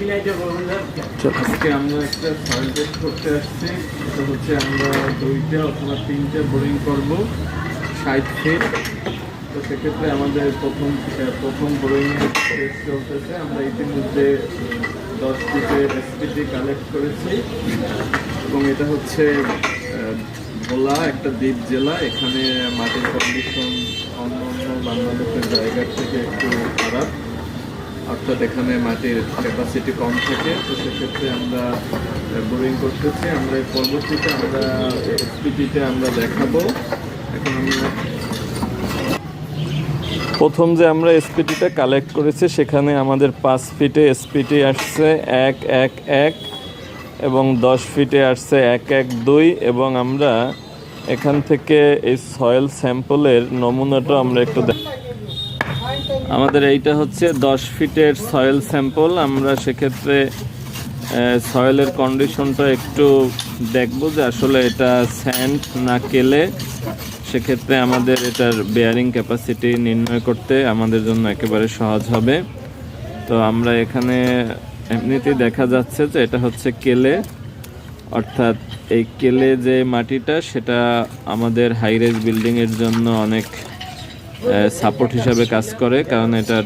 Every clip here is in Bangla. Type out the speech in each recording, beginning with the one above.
আজকে আমরা একটা সয়েল টেস্ট করতে আসছি। এটা হচ্ছে আমরা 2টা অথবা 3টে বোরিং করব 60 ফিট। তো সেক্ষেত্রে আমাদের প্রথম বোরিং টেস্ট চলতেছে। আমরা ইতিমধ্যে 10 ফিটের এসপিটি কালেক্ট করেছি এবং এটা হচ্ছে ভোলা একটা দ্বীপ জেলা। এখানে মাটির কন্ডিশন অন্য বাংলাদেশের জায়গার থেকে একটু খারাপ, অর্থাৎ এখানে মাটির ক্যাপাসিটি কম থাকে। তো সেক্ষেত্রে আমরা বোরিং করতেছি। আমরা পরবর্তীতে আমরা এসপিটিতে আমরা দেখাবো। এখন আমরা প্রথম যে আমরা এসপিটিটা কালেক্ট করেছি সেখানে আমাদের 5 ফিটে এসপিটি আসছে 111 এবং 10 ফিটে আসছে 112 এবং আমরা এখান থেকে এই সয়েল স্যাম্পলের নমুনাটা আমরা একটু আমাদের এইটা হচ্ছে 10 ফিটের সয়েল স্যাম্পল। আমরা সেক্ষেত্রে সয়েলের কন্ডিশনটা একটু দেখব যে আসলে এটা স্যান্ড না কেলে। সেক্ষেত্রে আমাদের এটার বেয়ারিং ক্যাপাসিটি নির্ণয় করতে আমাদের জন্য একেবারে সহজ হবে। তো আমরা এখানে এমনিতেই দেখা যাচ্ছে যে এটা হচ্ছে কেলে, অর্থাৎ এই কেলে যে মাটিটা সেটা আমাদের হাইরাইজ বিল্ডিংয়ের জন্য অনেক সাপোর্ট হিসাবে কাজ করে, কারণ এটার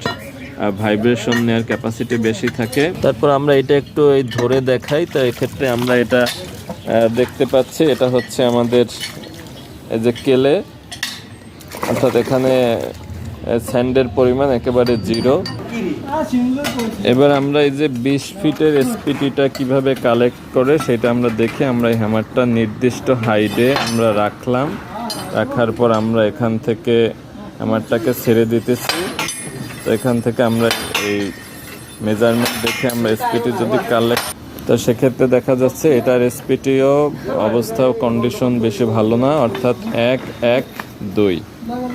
ভাইব্রেশন নেওয়ার ক্যাপাসিটি বেশি থাকে। তারপর আমরা এটা একটু এই ধরে দেখাই। তো এক্ষেত্রে আমরা এটা দেখতে পাচ্ছি এটা হচ্ছে আমাদের এই যে কেলে, অর্থাৎ এখানে স্যান্ডের পরিমাণ একেবারে 0। এবার আমরা এই যে 20 ফিটের এসপিটিটা কিভাবে কালেক্ট করে সেটা আমরা দেখে আমরা এই হ্যামারটা নির্দিষ্ট হাইটে আমরা রাখার পর আমরা এখান থেকে হ্যামারটাকে ছেড়ে দিতেছি। তো এখান থেকে আমরা এই মেজারমেন্ট দেখে আমরা এসপিটি যদি কালেক্ট, তো সেক্ষেত্রে দেখা যাচ্ছে এটার এসপিটিও অবস্থা কন্ডিশন বেশি ভালো না, অর্থাৎ 112।